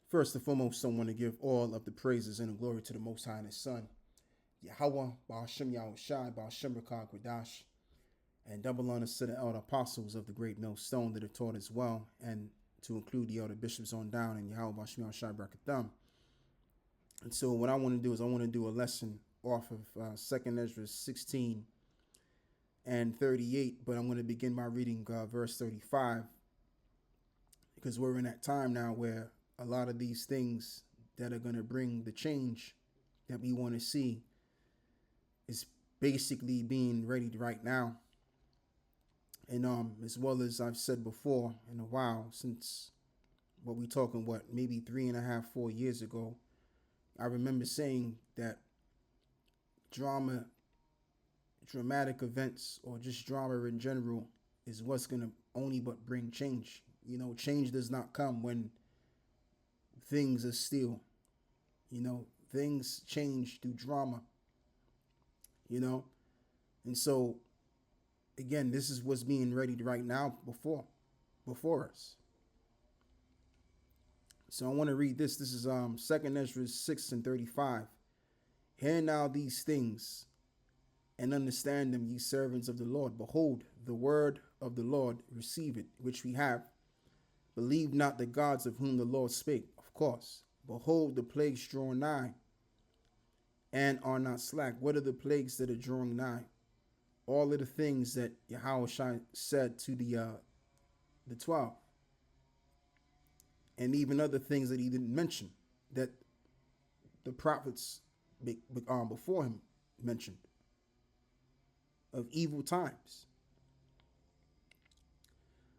First and foremost, I want to give all of the praises and the glory to the Most High and His Son, Yahweh, Ba'ashem Yahushai, Ba'ashem Rakah Kwadash, and double honors to the elder apostles of the great millstone that have taught as well, and to include the elder bishops on down, and Yahweh, Ba'ashem Yahushai Barakatham. And so what I want to do is I want to do a lesson off of 2nd Ezra 16 and 38, but I'm going to begin by reading verse 35, because we're in that time now where a lot of these things that are going to bring the change that we want to see is basically being readied right now. And as well as I've said before, in a while, since what we talking, maybe 3.5, 4 years ago, I remember saying that dramatic events, or just drama in general, is what's going to only but bring change. You know, change does not come when things are still. You know, things change through drama. You know, and so again, this is what's being readied right now before us. So I want to read this. This is 2nd Ezra 6 and 35. Hear now these things and understand them, ye servants of the Lord. Behold, the word of the Lord, receive it, which we have. Believe not the gods of whom the Lord spake, of course. Behold, the plagues draw nigh and are not slack. What are the plagues that are drawing nigh? All of the things that Yahweh said to the 12. And even other things that he didn't mention, that the prophets before him mentioned, of evil times.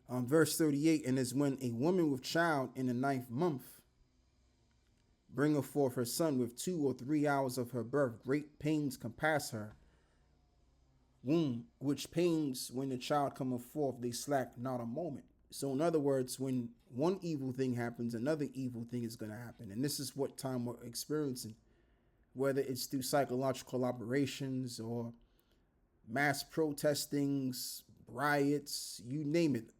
Verse 38, and as when a woman with child in the 9th month bringeth forth her son with 2 or 3 hours of her birth, great pains compass her womb, which pains when the child cometh forth, they slack not a moment. So in other words, when one evil thing happens, another evil thing is going to happen. And this is what time we're experiencing, whether it's through psychological operations or mass protestings, riots, you name it.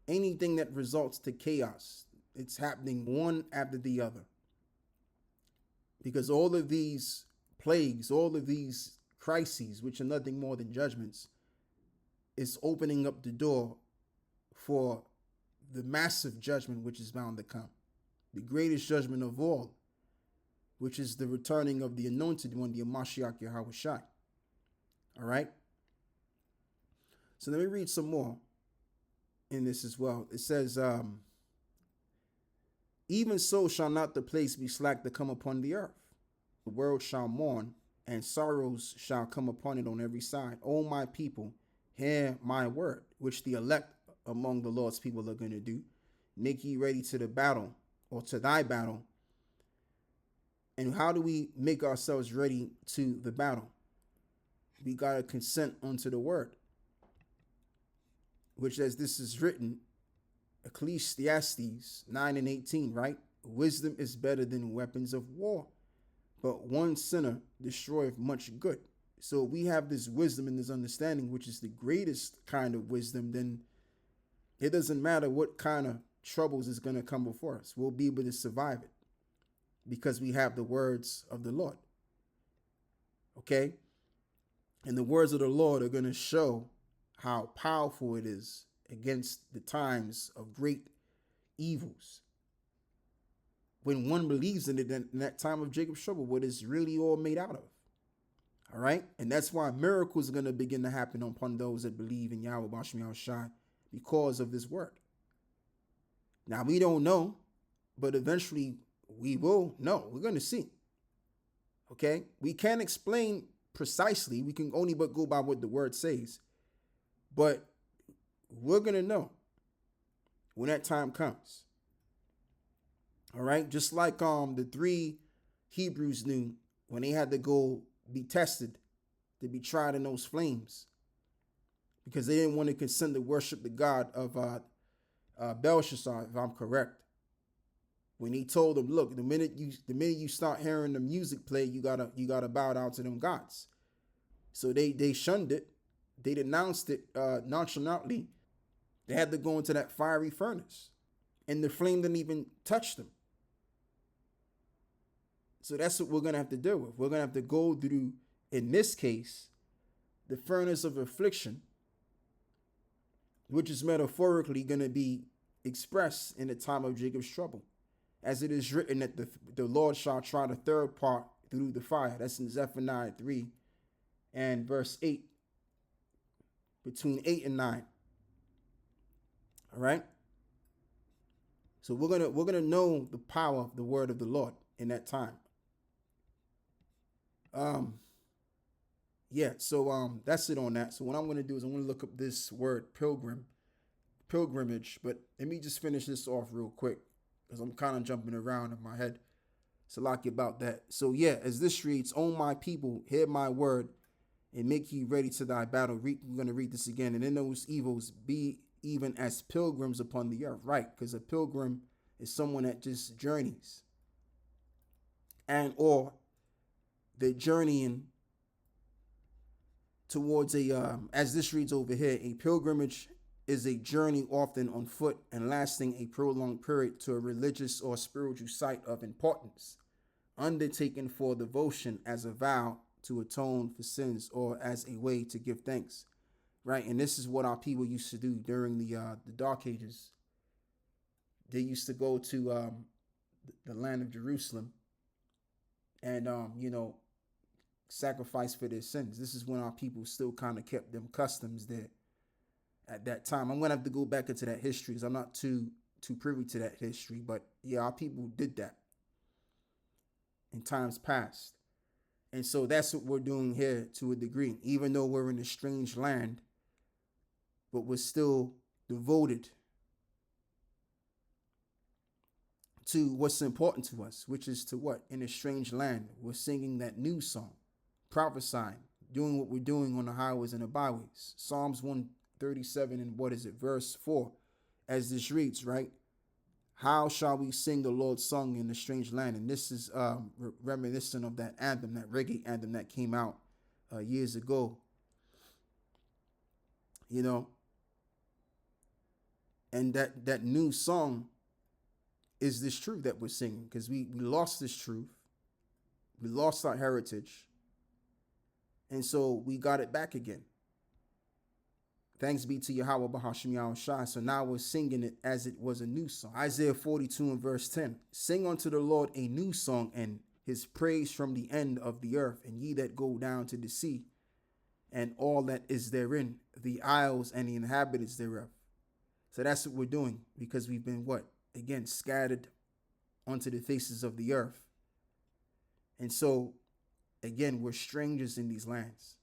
Anything that results to chaos, it's happening one after the other. Because all of these plagues, all of these crises, which are nothing more than judgments, is opening up the door for the massive judgment which is bound to come. The greatest judgment of all, which is the returning of the anointed one, the Mashiach Yahushai. All right? So let me read some more in this as well. It says, even so shall not the place be slack to come upon the earth. The world shall mourn, and sorrows shall come upon it on every side. O my people, hear my word, which the elect among the Lord's people are going to do. Make ye ready to the battle, or to thy battle. And how do we make ourselves ready to the battle? We got to consent unto the word, which, as this is written, Ecclesiastes 9 and 18, right? Wisdom is better than weapons of war, but one sinner destroyeth much good. So we have this wisdom and this understanding, which is the greatest kind of wisdom. Then it doesn't matter what kind of troubles is going to come before us. We'll be able to survive it because we have the words of the Lord. Okay? And the words of the Lord are going to show how powerful it is against the times of great evils. When one believes in it, in that time of Jacob's trouble, what it's really all made out of. All right? And that's why miracles are going to begin to happen upon those that believe in Yahweh Ba'ashem Yahushai because of this word. Now, we don't know, but eventually we will know. We're going to see. Okay? We can't explain precisely. We can only but go by what the word says. But we're going to know when that time comes. All right? Just like the 3 Hebrews knew when they had to go be tested, to be tried in those flames, because they didn't want to consent to worship the god of Belshazzar, if I'm correct. When he told them, look, the minute you start hearing the music play, you gotta bow down to them gods. So they shunned it. They denounced it nonchalantly. They had to go into that fiery furnace, and the flame didn't even touch them. So that's what we're going to have to deal with. We're going to have to go through, in this case, the furnace of affliction, which is metaphorically going to be expressed in the time of Jacob's trouble. As it is written that the Lord shall try the third part through the fire. That's in Zephaniah 3 and verse 8, between 8 and 9. All right. So we're gonna know the power of the word of the Lord in that time. Yeah, so that's it on that. So what I'm gonna do is I'm gonna look up this word pilgrimage, but let me just finish this off real quick because I'm kind of jumping around in my head. So like about that. So yeah, as this reads, "O my people, hear my word and make ye ready to thy battle." We're gonna read this again. "And in those evils be even as pilgrims upon the earth." Right, because a pilgrim is someone that just journeys, and or they're journeying towards as this reads over here, a pilgrimage is a journey often on foot and lasting a prolonged period to a religious or spiritual site of importance, undertaken for devotion as a vow to atone for sins or as a way to give thanks. Right, and this is what our people used to do during the Dark Ages. They used to go to the land of Jerusalem and sacrifice for their sins. This is when our people still kind of kept them customs there at that time. I'm gonna have to go back into that history because I'm not too privy to that history, but yeah, our people did that in times past. And so that's what we're doing here to a degree. Even though we're in a strange land, but we're still devoted to what's important to us, which is to what? In a strange land, we're singing that new song, prophesying, doing what we're doing on the highways and the byways. Psalms 137 and what is it? Verse 4, as this reads, right? "How shall we sing the Lord's song in a strange land?" And this is reminiscent of that anthem, that reggae anthem that came out years ago. And that new song is this truth that we're singing, because we lost this truth. We lost our heritage. And so we got it back again. Thanks be to Yahweh Bahashim Yahushai. So now we're singing it as it was a new song. Isaiah 42 and verse 10. "Sing unto the Lord a new song, and his praise from the end of the earth, and ye that go down to the sea, and all that is therein, the isles and the inhabitants thereof." So that's what we're doing, because we've been what? Again, scattered onto the faces of the earth. And so, again, we're strangers in these lands.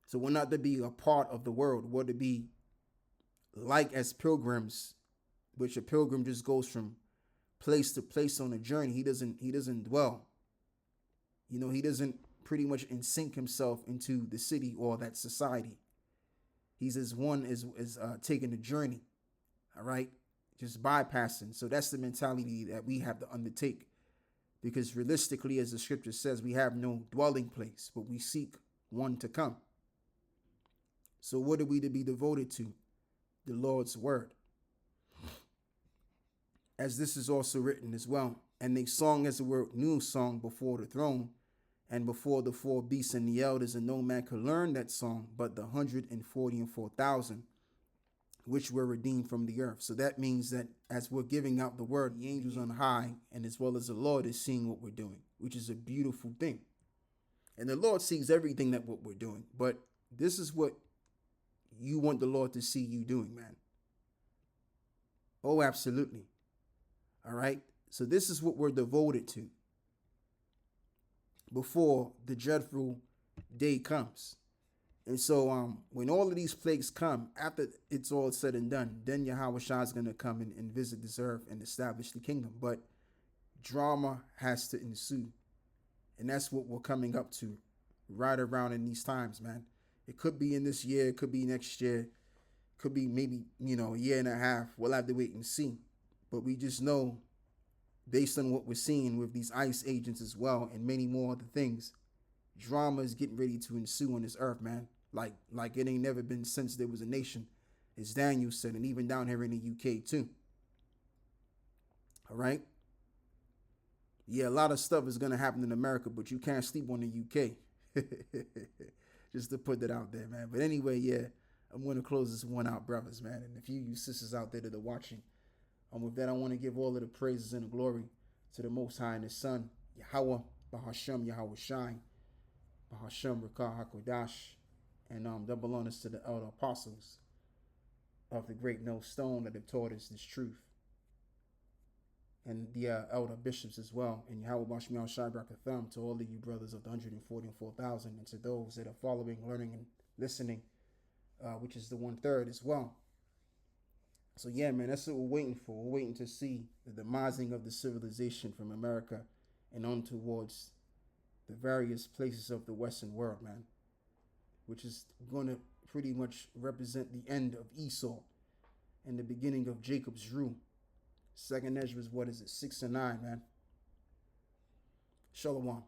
So we're not to be a part of the world. We're to be like as pilgrims, which a pilgrim just goes from place to place on a journey. He doesn't dwell. He doesn't pretty much sink himself into the city or that society. He's as one as taking a journey. All right, just bypassing. So that's the mentality that we have to undertake, because realistically, as the scripture says, we have no dwelling place, but we seek one to come. So what are we to be devoted to? The Lord's word. As this is also written as well. "And they song as it were new song before the throne, and before the four beasts and the elders, and no man could learn that song but the 144,000 which were redeemed from the earth." So that means that as we're giving out the word, the angels on high and as well as the Lord is seeing what we're doing, which is a beautiful thing. And the Lord sees everything that what we're doing. But this is what you want the Lord to see you doing, man. Oh, absolutely. All right. So this is what we're devoted to before the dreadful day comes. And so when all of these plagues come, after it's all said and done, then Yahweh Shah is going to come and visit this earth and establish the kingdom. But drama has to ensue. And that's what we're coming up to right around in these times, man. It could be in this year. It could be next year. Could be maybe, a year and a half. We'll have to wait and see. But we just know, based on what we're seeing with these ICE agents as well and many more other things, drama is getting ready to ensue on this earth, man. Like it ain't never been since there was a nation, as Daniel said, and even down here in the UK too. All right. Yeah, a lot of stuff is gonna happen in America, but you can't sleep on the UK. Just to put that out there, man. But anyway, yeah, I'm gonna close this one out, brothers, man. And if you sisters out there that are watching, with that, I want to give all of the praises and the glory to the Most High and His Son, Yahweh, Bahashem, Yahweh Shine, Bahashem, Rakah HaKodash, and double honors to the elder apostles of the great no stone that have taught us this truth, and the elder bishops as well, and Yahweh Bashmiel Shai Brakatham, to all of you brothers of the 144,000, and to those that are following, learning, and listening, which is the 1/3 as well. So yeah, man, that's what we're waiting for. We're waiting to see the demising of the civilization from America and on towards the various places of the Western world, man, which is going to pretty much represent the end of Esau and the beginning of Jacob's rule. Second Ezra is, what is it, 6 and 9, man. Shalom.